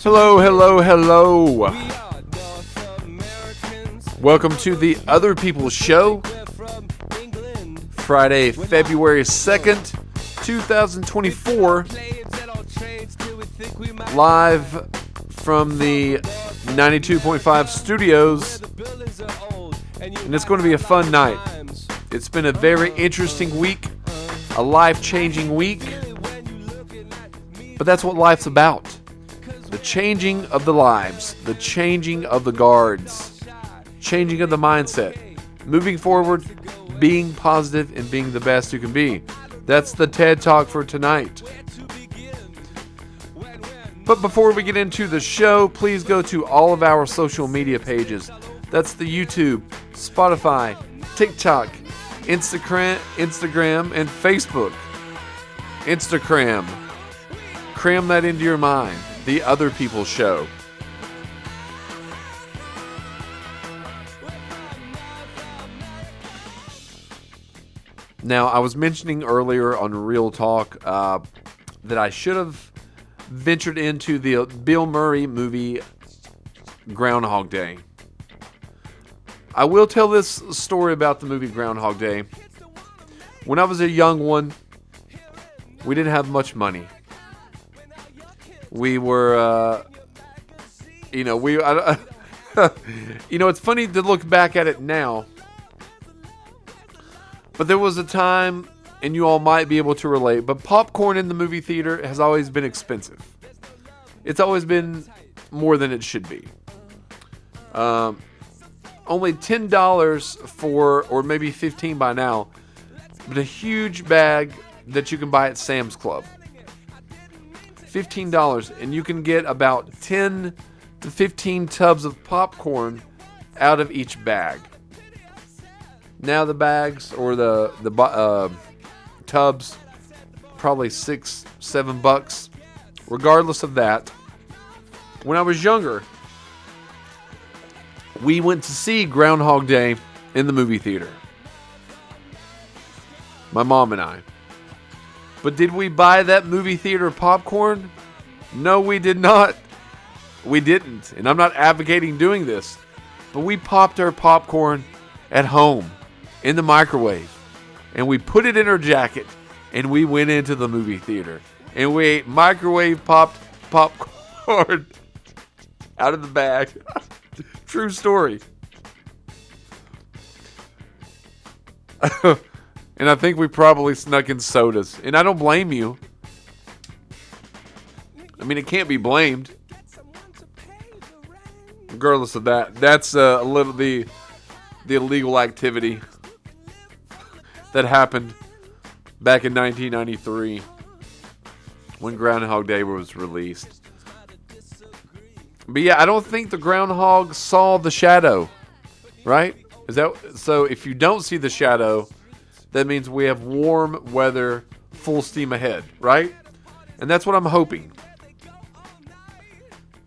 Hello, hello, hello. Welcome to the Other People's Show. Friday, February 2nd, 2024. Live from the 92.5 studios. And it's going to be a fun night. It's been a very interesting week. A life-changing week. But that's what life's about. The changing of the lives. The changing of the guards. Changing of the mindset. Moving forward, being positive, and being the best you can be. That's the TED Talk for tonight. But before we get into the show, please go to all of our social media pages. That's the YouTube, Spotify, TikTok, Instagram, and Facebook. Instagram. Cram that into your mind. The Other People's Show. Now, I was mentioning earlier on Real Talk that I should have ventured into the Bill Murray movie Groundhog Day. I will tell this story about the movie Groundhog Day. When I was a young one, we didn't have much money. We were, it's funny to look back at it now. But there was a time, and you all might be able to relate, but popcorn in the movie theater has always been expensive. It's always been more than it should be. Only $10 for, or maybe $15 by now, but a huge bag that you can buy at Sam's Club. $15, and you can get about 10 to 15 tubs of popcorn out of each bag. Now the bags or the tubs, probably $6-7. Regardless of that, when I was younger, we went to see Groundhog Day in the movie theater. My mom and I. But did we buy that movie theater popcorn? No, we did not. We didn't. And I'm not advocating doing this. But we popped our popcorn at home in the microwave. And we put it in our jacket. And we went into the movie theater. And we ate microwave popped popcorn out of the bag. True story. And I think we probably snuck in sodas. And I don't blame you. I mean, it can't be blamed. Regardless of that, that's a little the illegal activity that happened back in 1993 when Groundhog Day was released. But yeah, I don't think the groundhog saw the shadow, right? Is that so? If you don't see the shadow, that means we have warm weather, full steam ahead, right? And that's what I'm hoping.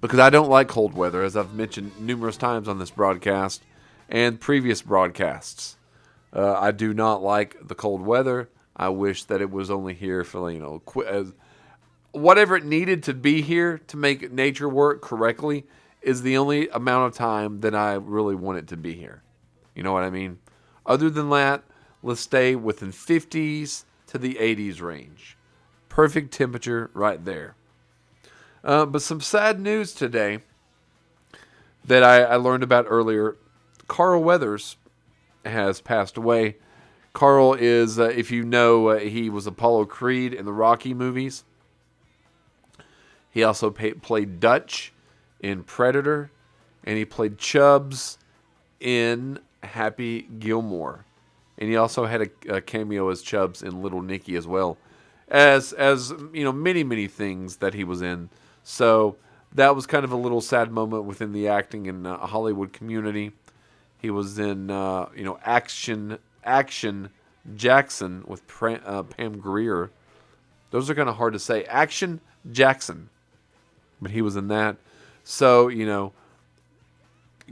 Because I don't like cold weather, as I've mentioned numerous times on this broadcast and previous broadcasts. I do not like the cold weather. I wish that it was only here for, whatever it needed to be here to make nature work correctly is the only amount of time that I really want it to be here. You know what I mean? Other than that, let's stay within 50s to the 80s range. Perfect temperature right there. But some sad news today that I learned about earlier. Carl Weathers has passed away. Carl is, if you know, he was Apollo Creed in the Rocky movies. He also played Dutch in Predator. And he played Chubbs in Happy Gilmore. And he also had a cameo as Chubbs in Little Nicky as well. As many things that he was in. So that was kind of a little sad moment within the acting and Hollywood community. He was in, Action Jackson with Pam Grier. Those are kind of hard to say. Action Jackson. But he was in that. So,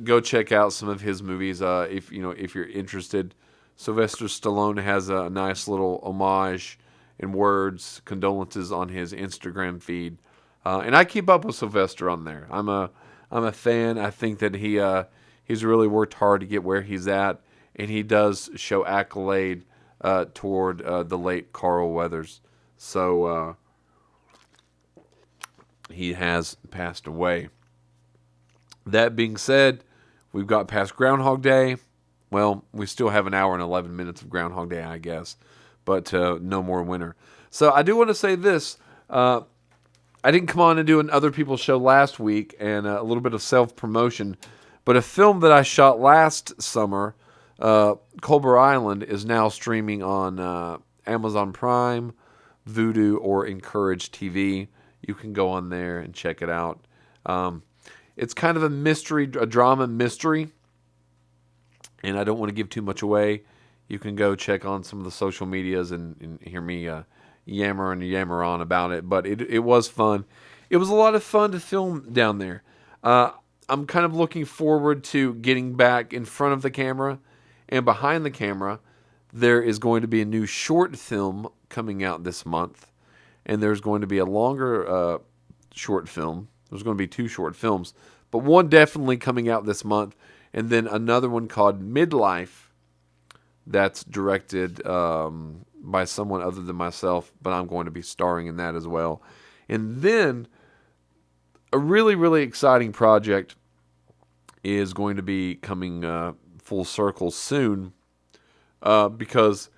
go check out some of his movies if you're interested. Sylvester Stallone has a nice little homage in words, condolences on his Instagram feed And I keep up with Sylvester on there. I'm a fan. I think that he's really worked hard to get where he's at, and he does show accolade toward the late Carl Weathers. So he has passed away. That being said, we've got past Groundhog Day. Well, we still have an hour and 11 minutes of Groundhog Day, I guess, but no more winter. So I do want to say this. I didn't come on and do an other people's show last week, and a little bit of self-promotion, but a film that I shot last summer, Culber Island, is now streaming on Amazon Prime, Vudu, or Encourage TV. You can go on there and check it out. It's kind of a drama mystery, and I don't want to give too much away. You can go check on some of the social medias and hear me yammer on about it. But it was fun. It was a lot of fun to film down there. I'm kind of looking forward to getting back in front of the camera and behind the camera. There is going to be a new short film coming out this month, and there's going to be a longer short film. There's going to be 2 short films, but one definitely coming out this month, and then another one called Midlife that's directed by someone other than myself, but I'm going to be starring in that as well. And then a really, really exciting project is going to be coming full circle soon, because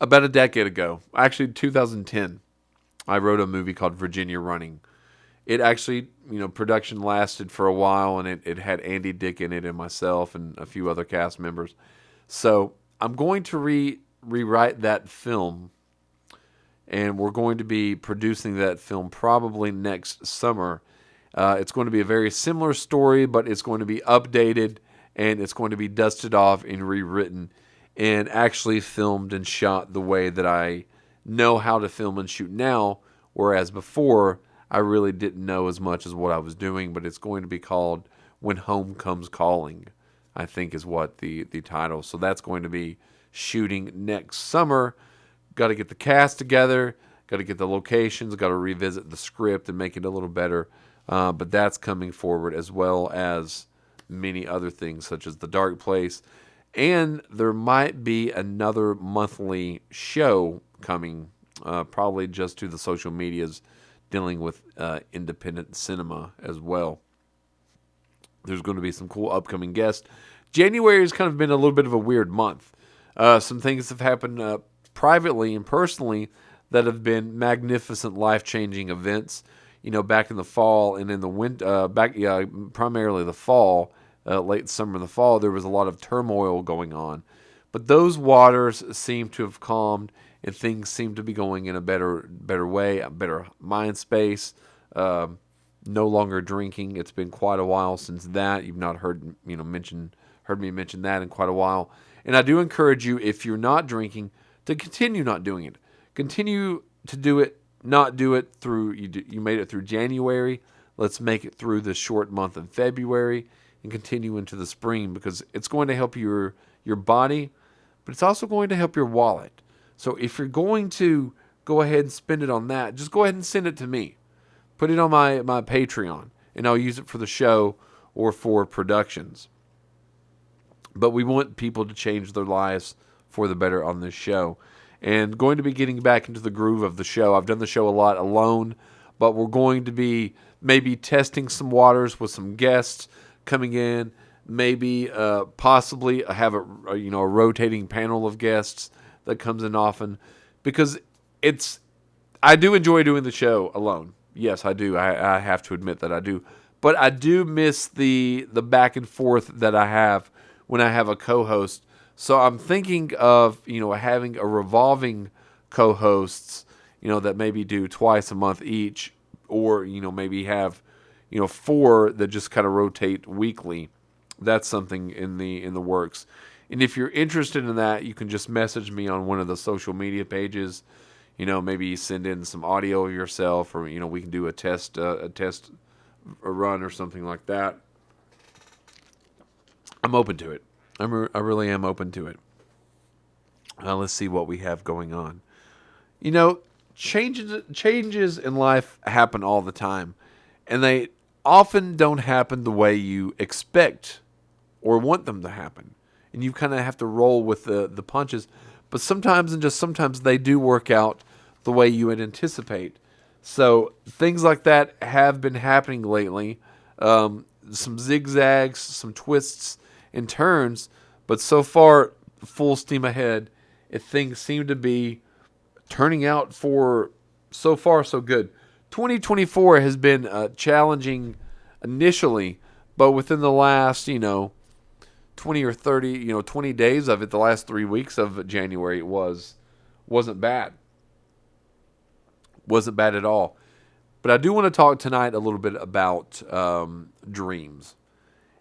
about a decade ago, actually 2010, I wrote a movie called Virginia Running. It actually, production lasted for a while, and it had Andy Dick in it and myself and a few other cast members. So I'm going to rewrite that film, and we're going to be producing that film probably next summer. It's going to be a very similar story, but it's going to be updated, and it's going to be dusted off and rewritten and actually filmed and shot the way that I know how to film and shoot now, whereas before I really didn't know as much as what I was doing. But it's going to be called When Home Comes Calling, I think is what the title. So that's going to be shooting next summer. Got to get the cast together, got to get the locations, got to revisit the script and make it a little better. But that's coming forward, as well as many other things such as The Dark Place. And there might be another monthly show coming, probably just to the social medias, dealing with independent cinema as well. There's going to be some cool upcoming guests. January has kind of been a little bit of a weird month. Some things have happened privately and personally that have been magnificent, life-changing events. Back in the fall and in the winter, primarily the fall, late summer and the fall, there was a lot of turmoil going on. But those waters seem to have calmed, and things seem to be going in a better way, a better mind space. No longer drinking. It's been quite a while since that. You've not heard me mention that in quite a while. And I do encourage you, if you're not drinking, to continue not doing it. Continue to do it. Not do it through you made it through January. Let's make it through this short month of February and continue into the spring, because it's going to help your body, but it's also going to help your wallet. So if you're going to go ahead and spend it on that, just go ahead and send it to me. Put it on my Patreon, and I'll use it for the show or for productions. But we want people to change their lives for the better on this show. And going to be getting back into the groove of the show. I've done the show a lot alone, but we're going to be maybe testing some waters with some guests coming in. Maybe possibly have a rotating panel of guests that comes in often, because I do enjoy doing the show alone. Yes, I do. I have to admit that I do. But I do miss the back and forth that I have when I have a co-host. So I'm thinking of, having a revolving co-hosts, that maybe do twice a month each, or, maybe have, 4 that just kind of rotate weekly. That's something in the works. And if you're interested in that, you can just message me on one of the social media pages. Maybe send in some audio of yourself, or, we can do a test run or something like that. I'm open to it. I really am open to it. Let's see what we have going on. changes in life happen all the time, and they often don't happen the way you expect or want them to happen. And you kind of have to roll with the punches. But sometimes, and just sometimes, they do work out the way you would anticipate. So things like that have been happening lately. Some zigzags, some twists and turns. But so far, full steam ahead. Things seem to be turning out for so far so good. 2024 has been challenging initially, but within the last, 20 or 30, 20 days of it, the last 3 weeks of January, it wasn't bad. Wasn't bad at all. But I do want to talk tonight a little bit about dreams.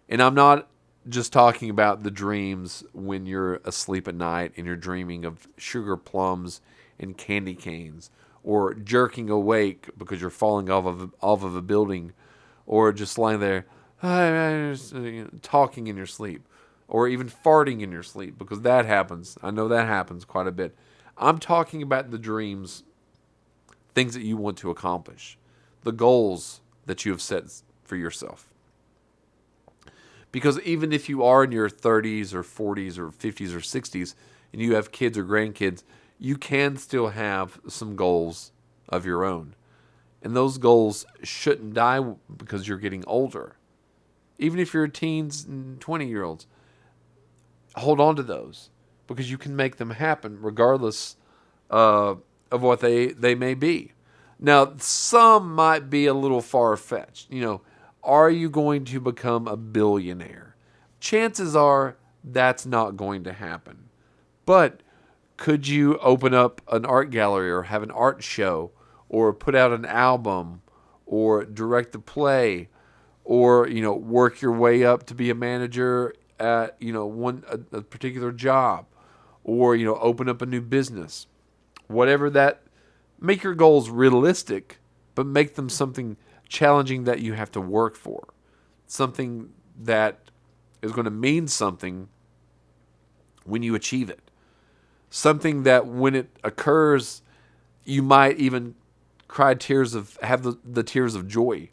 And I'm not just talking about the dreams when you're asleep at night and you're dreaming of sugar plums and candy canes, or jerking awake because you're falling off of a building, or just lying there talking in your sleep, or even farting in your sleep, because that happens. I know that happens quite a bit. I'm talking about the dreams, things that you want to accomplish, the goals that you have set for yourself. Because even if you are in your 30s or 40s or 50s or 60s and you have kids or grandkids, you can still have some goals of your own. And those goals shouldn't die because you're getting older. Even if you're teens and 20-year-olds, hold on to those, because you can make them happen regardless of what they may be. Now, some might be a little far-fetched. Are you going to become a billionaire? Chances are that's not going to happen. But could you open up an art gallery or have an art show or put out an album or direct a play or, work your way up to be a manager at, a particular job, or, open up a new business? Whatever that, make your goals realistic, but make them something challenging that you have to work for. Something that is going to mean something when you achieve it. Something that when it occurs, you might even have the tears of joy,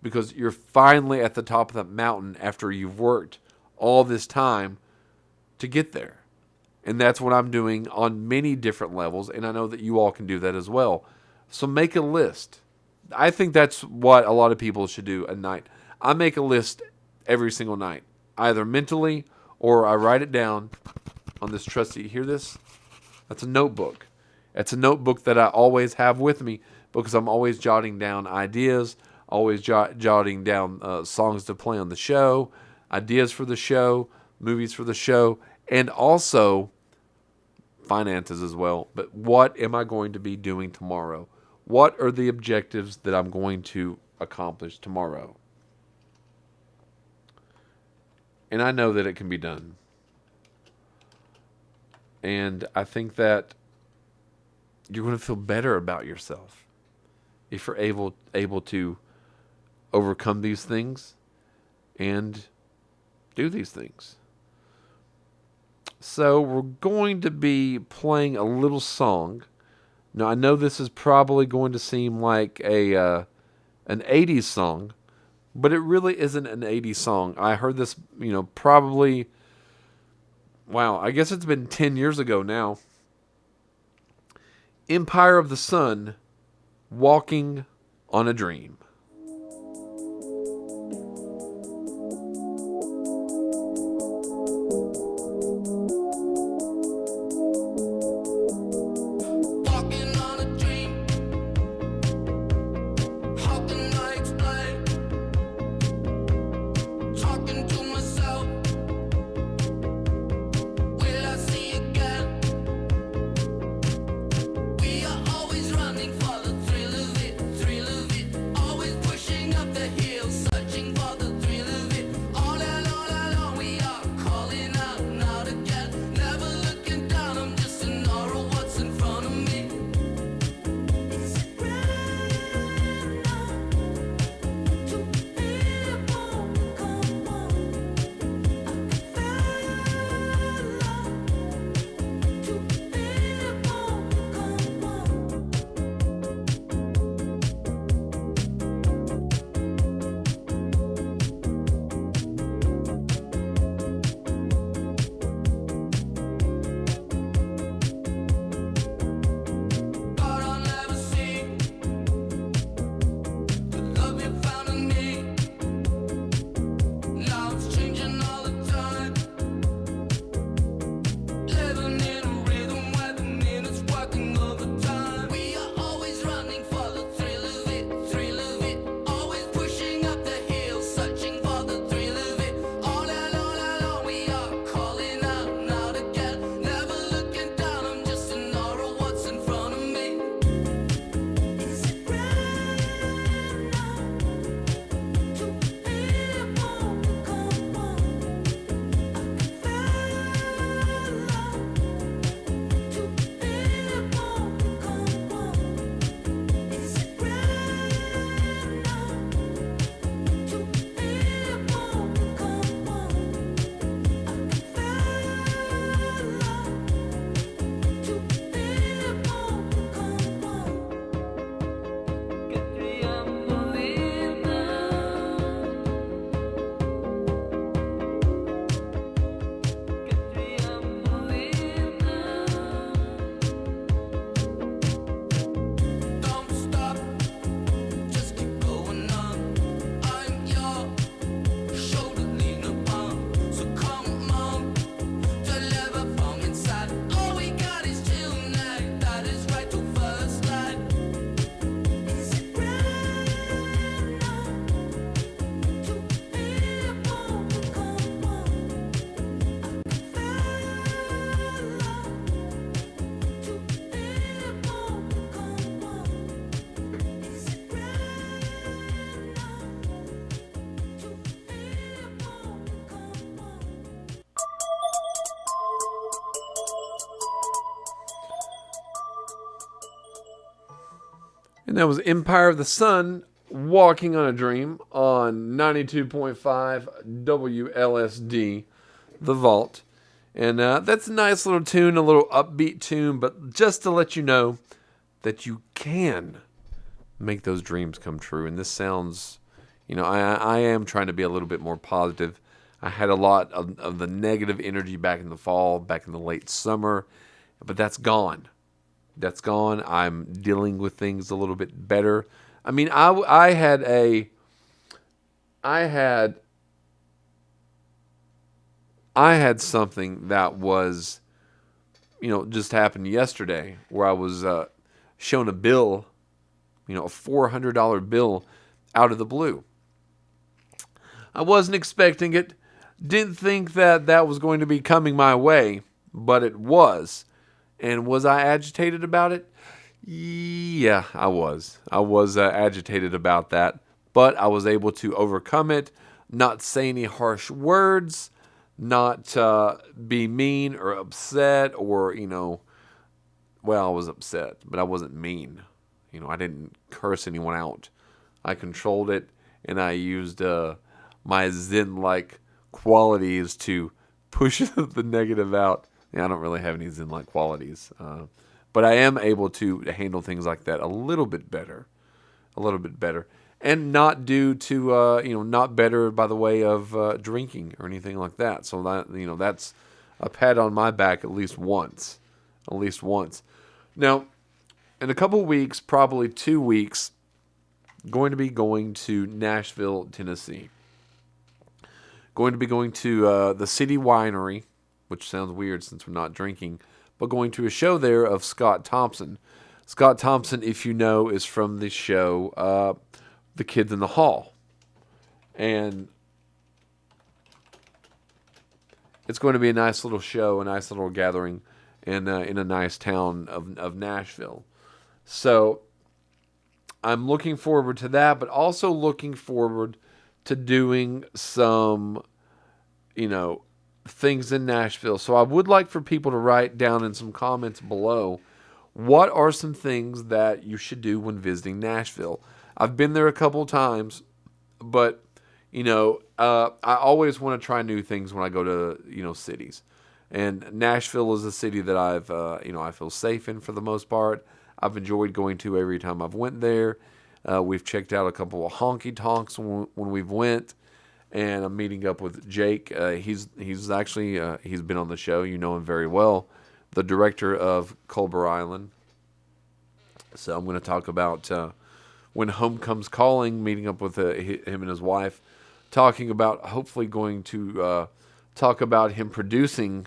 because you're finally at the top of that mountain after you've worked all this time to get there. And that's what I'm doing on many different levels, and I know that you all can do that as well. So make a list. I think that's what a lot of people should do at night. I make a list every single night, either mentally or I write it down on this trusty. You hear this? That's a notebook. It's a notebook that I always have with me, because I'm always jotting down ideas, always jotting down songs to play on the show, ideas for the show, movies for the show, and also finances as well. But what am I going to be doing tomorrow? What are the objectives that I'm going to accomplish tomorrow? And I know that it can be done. And I think that you're going to feel better about yourself if you're able to overcome these things and do these things. So we're going to be playing a little song. Now, I know this is probably going to seem like an 80s song, but it really isn't an 80s song. I heard this, probably, I guess it's been 10 years ago now. Empire of the Sun, Walking on a Dream. Always running for the thrill of it, thrill of it. Always And that was Empire of the Sun, Walking on a Dream on 92.5 WLSD, The Vault. And that's a nice little tune, a little upbeat tune, but just to let you know that you can make those dreams come true. And this sounds, I am trying to be a little bit more positive. I had a lot of the negative energy back in the fall, back in the late summer, but that's gone. That's gone. I'm dealing with things a little bit better. I mean, I had something that was, just happened yesterday where I was shown a bill, a $400 bill out of the blue. I wasn't expecting it. Didn't think that was going to be coming my way, but it was. And was I agitated about it? Yeah, I was. I was agitated about that, but I was able to overcome it, not say any harsh words, not be mean or upset or, well, I was upset, but I wasn't mean. I didn't curse anyone out. I controlled it, and I used my Zen-like qualities to push the negative out. Yeah, I don't really have any Zen-like qualities, but I am able to handle things like that a little bit better, and not due to not better by the way of drinking or anything like that. So that that's a pat on my back at least once. Now, in a couple of weeks, probably 2 weeks, going to be going to Nashville, Tennessee. Going to be going to the City Winery, which sounds weird since we're not drinking, but going to a show there of Scott Thompson. Scott Thompson, if you know, is from the show The Kids in the Hall. And it's going to be a nice little show, a nice little gathering in a nice town of Nashville. So I'm looking forward to that, but also looking forward to doing some, things in Nashville. So I would like for people to write down in some comments below, what are some things that you should do when visiting Nashville? I've been there a couple of times, but, I always want to try new things when I go to, cities. And Nashville is a city that I've, I feel safe in for the most part. I've enjoyed going to every time I've went there. We've checked out a couple of honky tonks when we've went, and I'm meeting up with Jake. He's actually he's been on the show. You know him very well, the director of Culver Island. So I'm going to talk about When Home Comes Calling, meeting up with him and his wife, talking about hopefully going to talk about him producing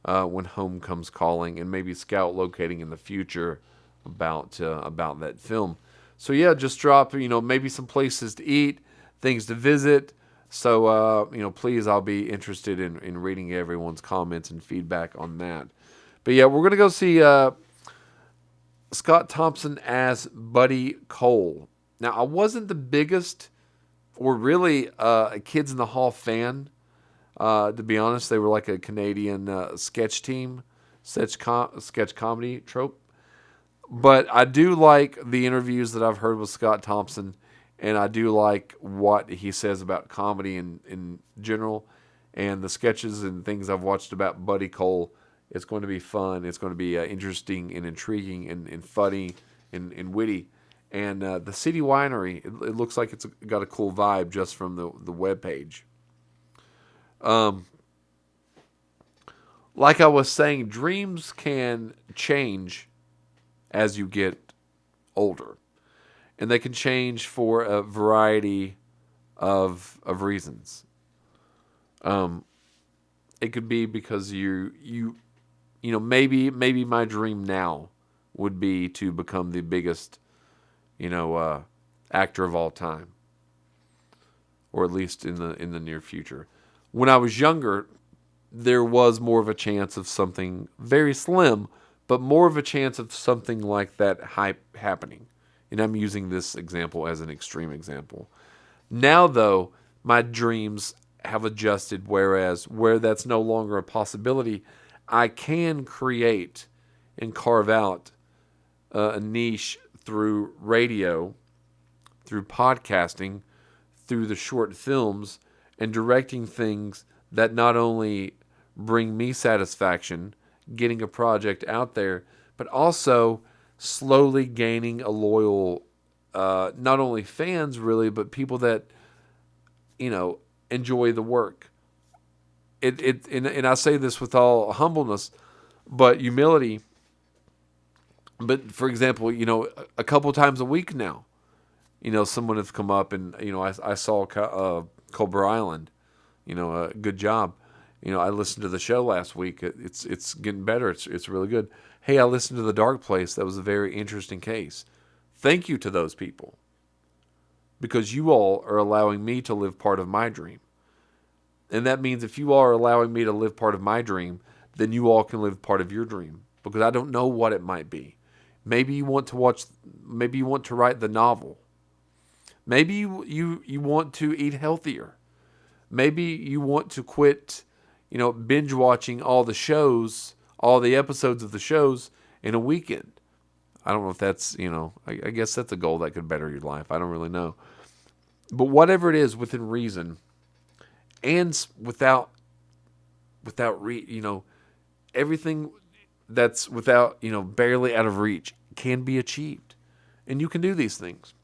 When Home Comes Calling, and maybe scout locating in the future about that film. So yeah, just drop, maybe some places to eat, things to visit. So, please, I'll be interested in reading everyone's comments and feedback on that. But yeah, we're going to go see Scott Thompson as Buddy Cole. Now, I wasn't the biggest or really a Kids in the Hall fan. To be honest, they were like a Canadian sketch team, sketch comedy trope. But I do like the interviews that I've heard with Scott Thompson, and I do like what he says about comedy in general, and the sketches and things I've watched about Buddy Cole. It's going to be fun. It's going to be interesting and intriguing and funny and witty. And the City Winery, it looks like it's got a cool vibe just from the webpage. Like I was saying, dreams can change as you get older. And they can change for a variety of reasons. It could be because maybe my dream now would be to become the biggest, actor of all time, or at least in the near future. When I was younger, there was more of a chance of something very slim, but more of a chance of something like that hype happening. And I'm using this example as an extreme example. Now, though, my dreams have adjusted, where that's no longer a possibility, I can create and carve out a niche through radio, through podcasting, through the short films, and directing things that not only bring me satisfaction, getting a project out there, but also slowly gaining a loyal, not only fans really, but people that, enjoy the work. And I say this with all humbleness, but humility. But for example, a couple times a week now, someone has come up and, I saw Culver Island, a good job. I listened to the show last week. It's getting better. It's really good. Hey, I listened to The Dark Place. That was a very interesting case. Thank you to those people, because you all are allowing me to live part of my dream. And that means if you all are allowing me to live part of my dream, then you all can live part of your dream, because I don't know what it might be. Maybe you want to write the novel. Maybe you want to eat healthier. Maybe you want to quit, binge watching all the shows, all the episodes of the shows in a weekend. I don't know if that's, I guess that's a goal that could better your life. I don't really know. But whatever it is, within reason, and without everything that's without, barely out of reach can be achieved. And you can do these things.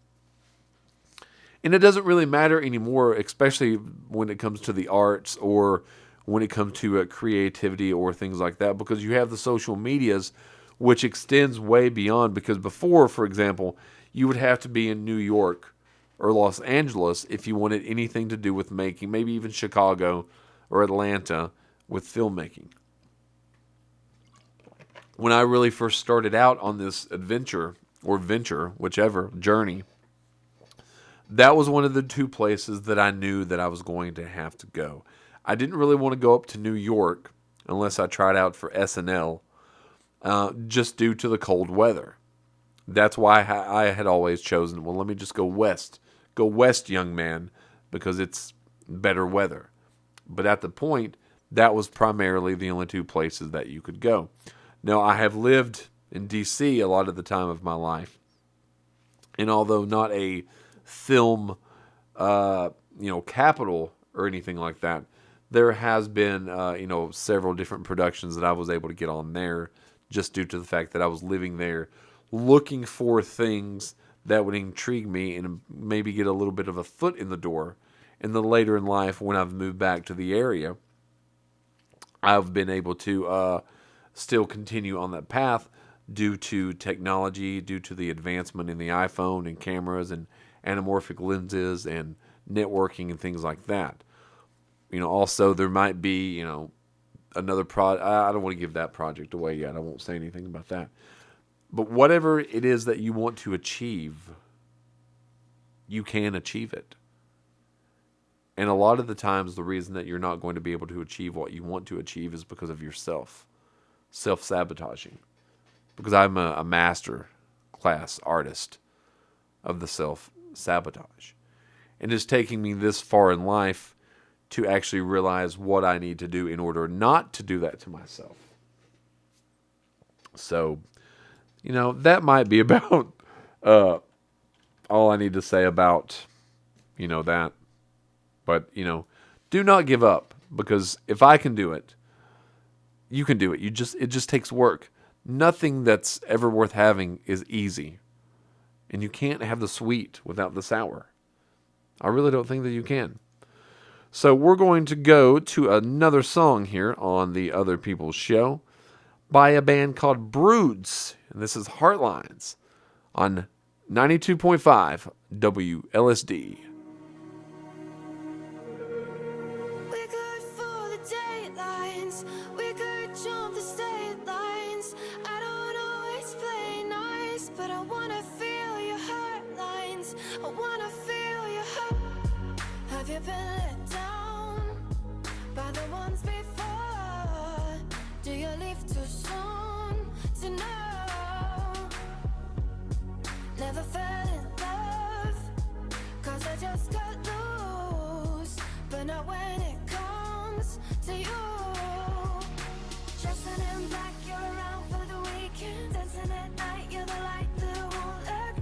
And it doesn't really matter anymore, especially when it comes to the arts or when it comes to creativity or things like that, because you have the social medias, which extends way beyond. Because before, for example, you would have to be in New York or Los Angeles if you wanted anything to do with making, maybe even Chicago or Atlanta with filmmaking. When I really first started out on this adventure, or venture, whichever, journey, that was one of the two places that I knew that I was going to have to go. I didn't really want to go up to New York unless I tried out for SNL, just due to the cold weather. That's why I had always chosen, well, let me just go west. Go west, young man, because it's better weather. But at the point, that was primarily the only two places that you could go. Now, I have lived in D.C. a lot of the time of my life. And although not a film, capital or anything like that, there has been, several different productions that I was able to get on there just due to the fact that I was living there, looking for things that would intrigue me and maybe get a little bit of a foot in the door. And then later in life, when I've moved back to the area, I've been able to still continue on that path due to technology, due to the advancement in the iPhone and cameras and anamorphic lenses and networking and things like that. Also there might be, another project. I don't want to give that project away yet. I won't say anything about that. But whatever it is that you want to achieve, you can achieve it. And a lot of the times, the reason that you're not going to be able to achieve what you want to achieve is because of yourself. Self-sabotaging. Because I'm a master class artist of the self-sabotage. And it's taking me this far in life to actually realize what I need to do in order not to do that to myself. So, that might be about all I need to say about, that. But, do not give up, because if I can do it, you can do it. It just takes work. Nothing that's ever worth having is easy. And you can't have the sweet without the sour. I really don't think that you can. So we're going to go to another song here on the Other People's Show by a band called Broods. And this is Heartlines on 92.5 WLSD. Never fell in love, 'cause I just got loose. But not when it comes to you. Dressing in black, you're around for the weekend. Dancing at night, you're the light that won't let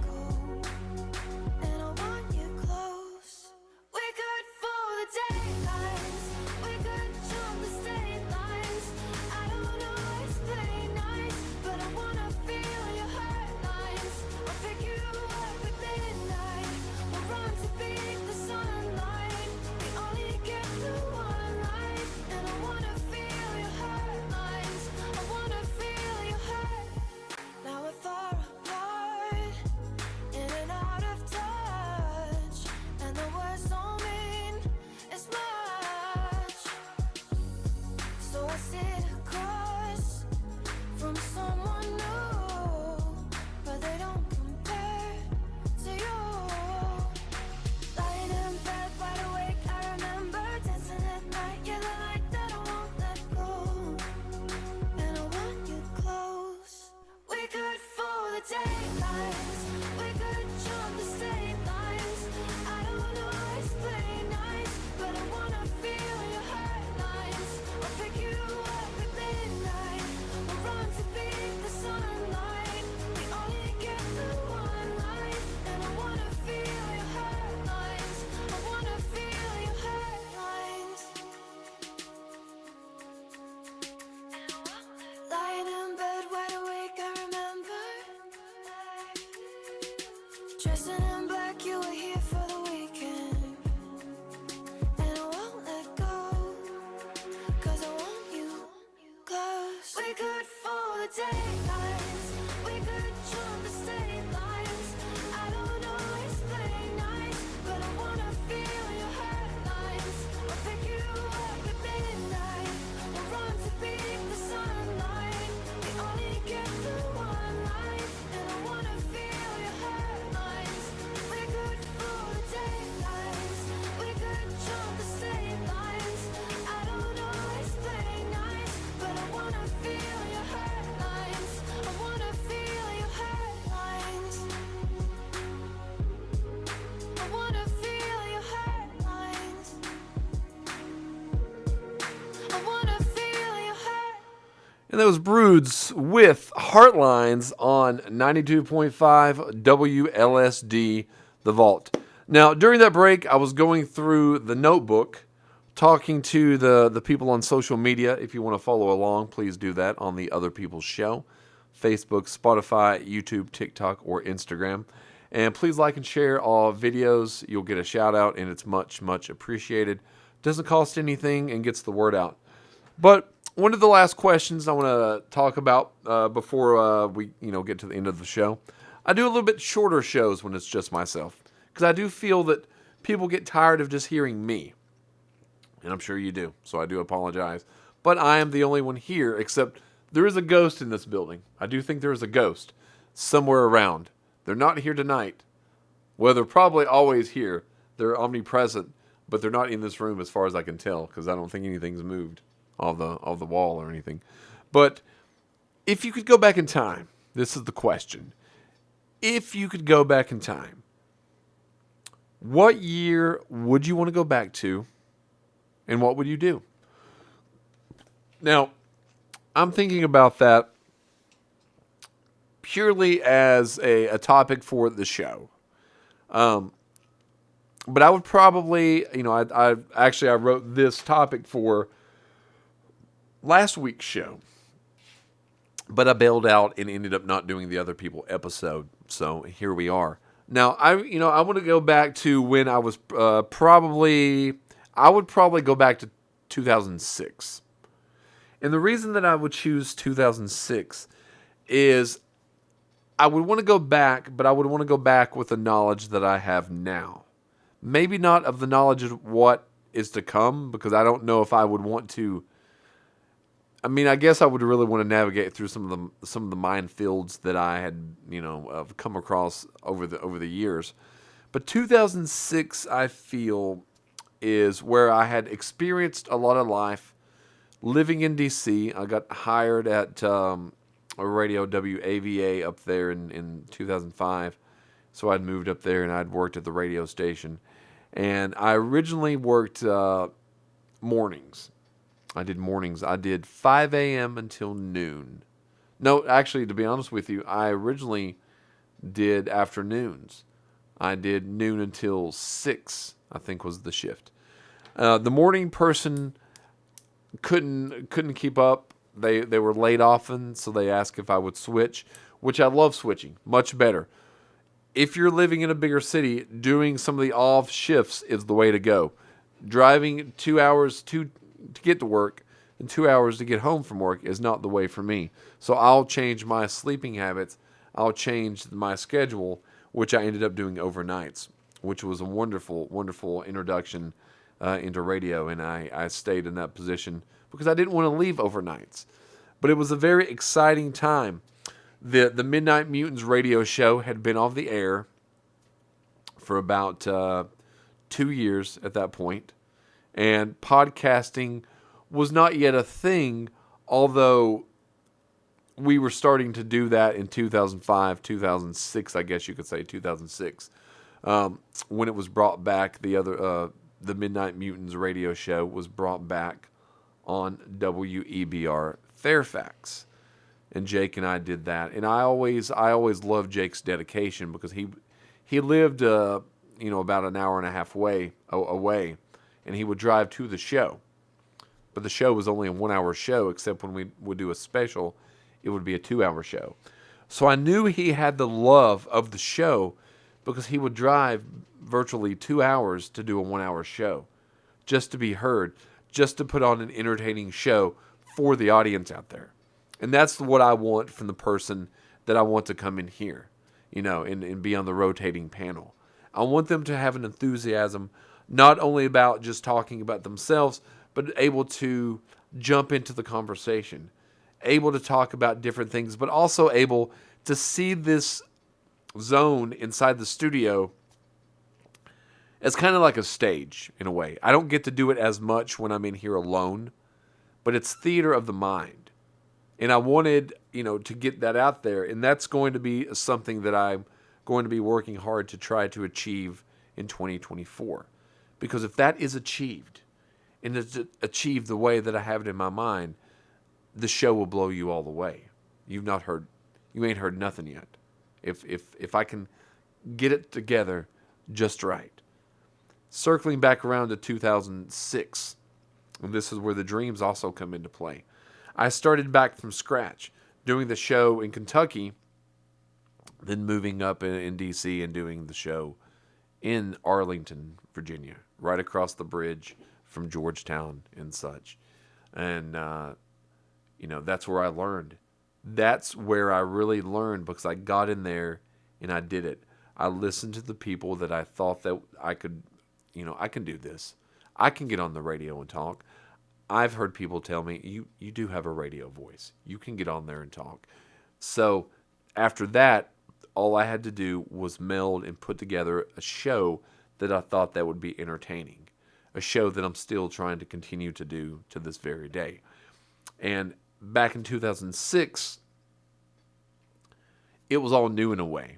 of daylights. We could jump the state lines. I don't always play nice, but I wanna feel your headlines. I'll pick you up at midnight. We'll run to beat the sunlight. We only get through one life, and I wanna feel your headlines. We could fool the daylights. We could jump the state lines. I don't always play nice, but I wanna feel your headlines. I wanna feel your headlines. I wanna feel your headlines. I wanna feel your headlines. And those Broods with Heartlines on 92.5 WLSD, The Vault. Now, during that break, I was going through the notebook, talking to the people on social media. If you want to follow along, please do that on the Other People's Show. Facebook, Spotify, YouTube, TikTok, or Instagram. And please like and share all videos. You'll get a shout out, and it's much, much appreciated. Doesn't cost anything and gets the word out. But one of the last questions I want to talk about before we get to the end of the show. I do a little bit shorter shows when it's just myself, because I do feel that people get tired of just hearing me. And I'm sure you do, so I do apologize. But I am the only one here, except there is a ghost in this building. I do think there is a ghost somewhere around. They're not here tonight. Well, they're probably always here. They're omnipresent, but they're not in this room as far as I can tell, because I don't think anything's moved off the wall or anything. But if you could go back in time, this is the question. If you could go back in time, what year would you want to go back to, and what would you do? Now, I'm thinking about that purely as a topic for the show. But I would probably, I wrote this topic for last week's show, but I bailed out and ended up not doing the Other People episode. So here we are. Now, I want to go back to when I was I would probably go back to 2006. And the reason that I would choose 2006 is I would want to go back, but I would want to go back with the knowledge that I have now. Maybe not of the knowledge of what is to come, because I don't know if I would want to. I mean, I guess I would really want to navigate through some of the minefields that I had, come across over the years. But 2006, I feel, is where I had experienced a lot of life. Living in D.C., I got hired at a radio WAVA up there in 2005. So I'd moved up there and I'd worked at the radio station. And I originally worked mornings. I did mornings. I did 5 a.m. until noon. No, actually, to be honest with you, I originally did afternoons. I did noon until 6, I think was the shift. The morning person couldn't keep up. They were late often, so they asked if I would switch, which I love switching. Much better. If you're living in a bigger city, doing some of the off shifts is the way to go. Driving 2 hours to get to work and 2 hours to get home from work is not the way for me. So I'll change my sleeping habits. I'll change my schedule, which I ended up doing overnights, which was a wonderful, wonderful introduction into radio. And I stayed in that position because I didn't want to leave overnights. But it was a very exciting time. The Midnight Mutants radio show had been off the air for about 2 years at that point. And podcasting was not yet a thing, although we were starting to do that in 2005, 2006, I guess you could say 2006, when it was brought back. The Midnight Mutants radio show was brought back on WEBR Fairfax, and Jake and I did that. And I always loved Jake's dedication, because he lived about an hour and a half away, and he would drive to the show. But the show was only a 1 hour show, except when we would do a special, it would be a 2 hour show. So I knew he had the love of the show, because he would drive virtually 2 hours to do a 1 hour show, just to be heard, just to put on an entertaining show for the audience out there. And that's what I want from the person that I want to come in here, and be on the rotating panel. I want them to have an enthusiasm, not only about just talking about themselves, but able to jump into the conversation, able to talk about different things, but also able to see this zone inside the studio as kind of like a stage in a way. I don't get to do it as much when I'm in here alone, but it's theater of the mind. And I wanted, to get that out there. And that's going to be something that I'm going to be working hard to try to achieve in 2024. Because if that is achieved, and it's achieved the way that I have it in my mind, the show will blow you all the way. You ain't heard nothing yet. If I can get it together just right. Circling back around to 2006, and this is where the dreams also come into play. I started back from scratch, doing the show in Kentucky, then moving up in D.C. and doing the show in Arlington, Virginia, right across the bridge from Georgetown and such. And, that's where I learned. That's where I really learned, because I got in there and I did it. I listened to the people that I thought that I could, I can do this. I can get on the radio and talk. I've heard people tell me, you do have a radio voice. You can get on there and talk. So after that, all I had to do was meld and put together a show that I thought that would be entertaining. A show that I'm still trying to continue to do to this very day. And back in 2006, it was all new in a way.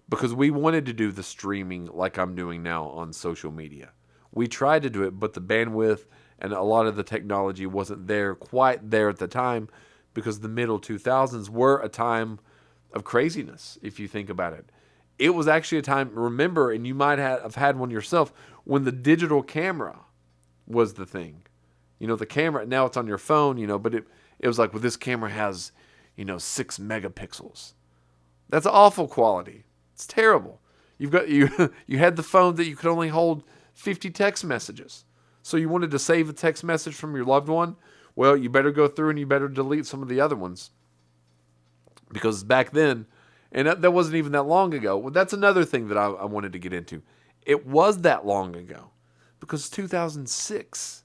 Because we wanted to do the streaming like I'm doing now on social media. We tried to do it, but the bandwidth and a lot of the technology wasn't quite there at the time, because the middle 2000s were a time of craziness, if you think about it. It was actually a time, remember, and you might have had one yourself, when the digital camera was the thing. The camera, now it's on your phone, but it was like, well, this camera has, 6 megapixels. That's awful quality. It's terrible. You had the phone that you could only hold 50 text messages. So you wanted to save a text message from your loved one? Well, you better go through and you better delete some of the other ones. Because back then, and that wasn't even that long ago. Well, that's another thing that I wanted to get into. It was that long ago. Because 2006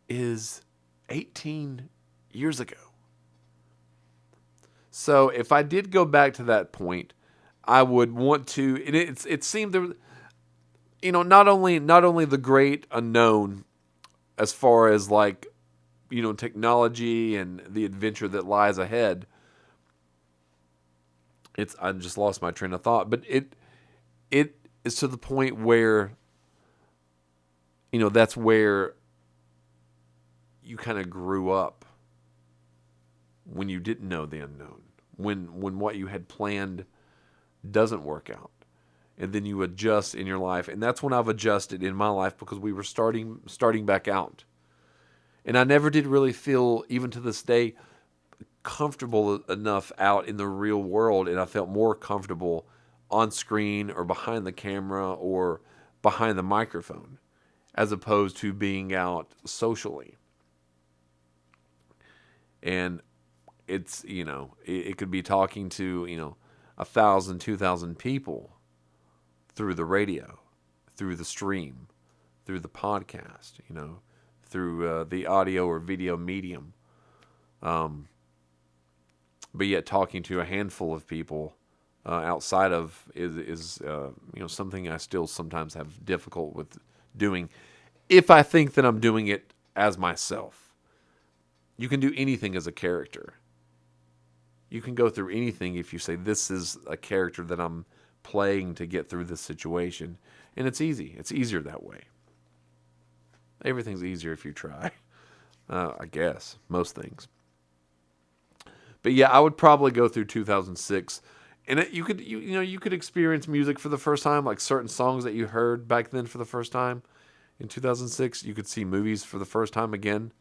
is 18 years ago. So if I did go back to that point, I would want to, and it seemed there, not only the great unknown as far as like, technology and the adventure that lies ahead. I just lost my train of thought, but it is to the point where, that's where you kind of grew up when you didn't know the unknown, when what you had planned doesn't work out, and then you adjust in your life. And that's when I've adjusted in my life, because we were starting back out, and I never did really feel, even to this day, comfortable enough out in the real world. And I felt more comfortable on screen or behind the camera or behind the microphone, as opposed to being out socially. And it's, it could be talking to, 1,000, 2,000 people through the radio, through the stream, through the podcast, through the audio or video medium. But yet talking to a handful of people outside of is something I still sometimes have difficult with doing, if I think that I'm doing it as myself. You can do anything as a character. You can go through anything if you say, this is a character that I'm playing to get through this situation. And it's easy. It's easier that way. Everything's easier if you try. I guess. Most things. But yeah, I would probably go through 2006. And you could experience music for the first time, like certain songs that you heard back then for the first time. In 2006, you could see movies for the first time again.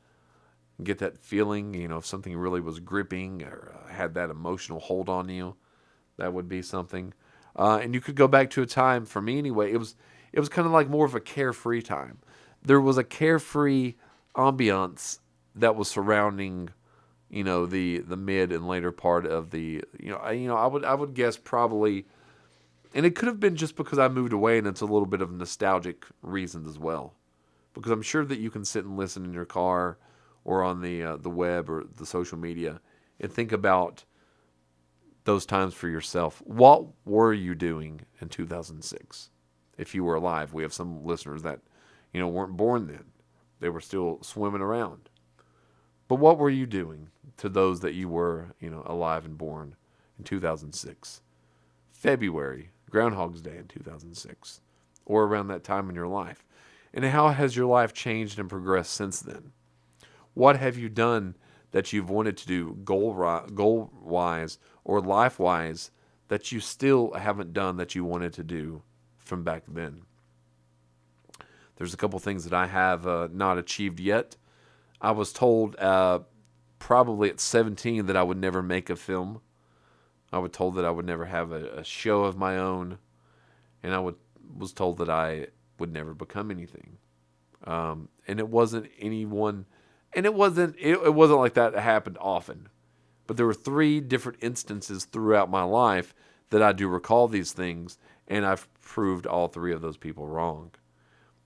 Get that feeling, if something really was gripping or had that emotional hold on you, that would be something. And you could go back to a time, for me anyway, it was kind of like more of a carefree time. There was a carefree ambiance that was surrounding, the mid and later part of the, I would guess probably, and it could have been just because I moved away and it's a little bit of nostalgic reasons as well. Because I'm sure that you can sit and listen in your car or on the web or the social media and think about those times for yourself. What were you doing in 2006? If you were alive. We have some listeners that, weren't born then. They were still swimming around. But what were you doing to those that you were, alive and born in 2006? February, Groundhog's Day in 2006, or around that time in your life. And how has your life changed and progressed since then? What have you done that you've wanted to do goal-wise or life-wise that you still haven't done that you wanted to do from back then? There's a couple things that I have not achieved yet. I was told probably at 17 that I would never make a film. I was told that I would never have a show of my own. And I was told that I would never become anything. And it wasn't anyone, and it wasn't like that happened often. But there were 3 different instances throughout my life that I do recall these things, and I've proved all 3 of those people wrong.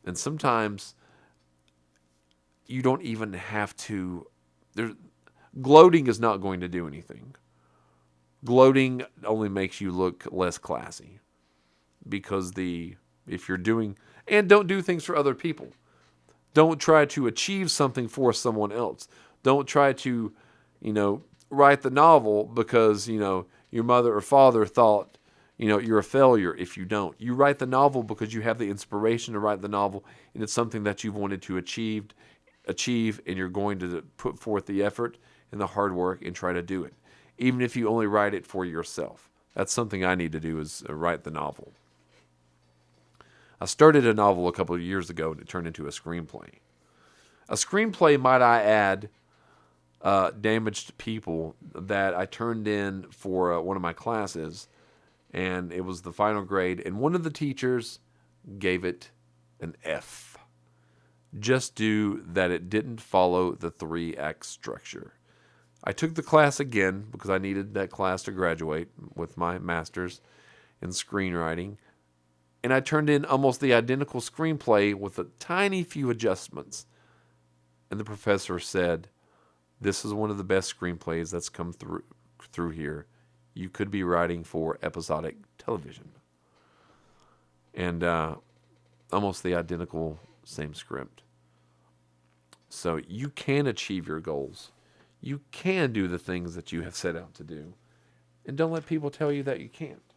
And sometimes you don't even have to, gloating is not going to do anything. Gloating only makes you look less classy. Because if you're doing, and don't do things for other people. Don't try to achieve something for someone else. Don't try to, write the novel because, your mother or father thought, you're a failure if you don't. You write the novel because you have the inspiration to write the novel, and it's something that you've wanted to achieve, and you're going to put forth the effort and the hard work and try to do it. Even if you only write it for yourself. That's something I need to do, is write the novel. I started a novel a couple of years ago, and it turned into a screenplay. A screenplay, might I add, Damaged People, that I turned in for one of my classes, and it was the final grade, and one of the teachers gave it an F, just due that it didn't follow the 3-act structure. I took the class again because I needed that class to graduate with my master's in screenwriting. And I turned in almost the identical screenplay with a tiny few adjustments. And the professor said, "This is one of the best screenplays that's come through here. You could be writing for episodic television." And almost the identical same script. So you can achieve your goals. You can do the things that you have set out to do. And don't let people tell you that you can't.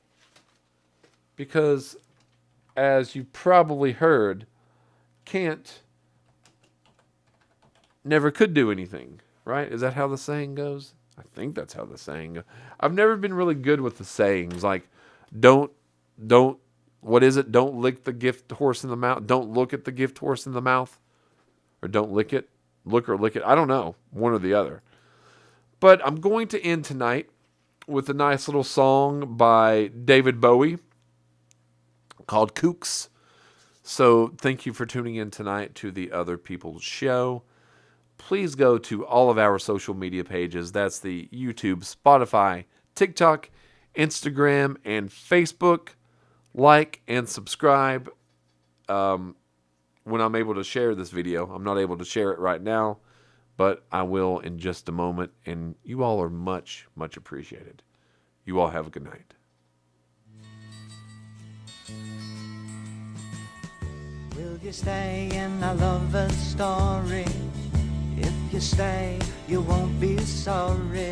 Because, as you probably heard, can't never could do anything, right? Is that how the saying goes? I think that's how the saying goes. I've never been really good with the sayings, like don't, what is it? Don't lick the gift horse in the mouth. Don't look at the gift horse in the mouth. Or don't lick it. Look or lick it. I don't know. One or the other. But I'm going to end tonight with a nice little song by David Bowie called Kooks. So thank you for tuning in tonight to the Other People's Show. Please go to all of our social media pages. That's the YouTube, Spotify, TikTok, Instagram, and Facebook. Like and subscribe when I'm able to share this video. I'm not able to share it right now, but I will in just a moment. And you all are much, much appreciated. You all have a good night. Will you stay in a lover's story? If you stay, you won't be sorry.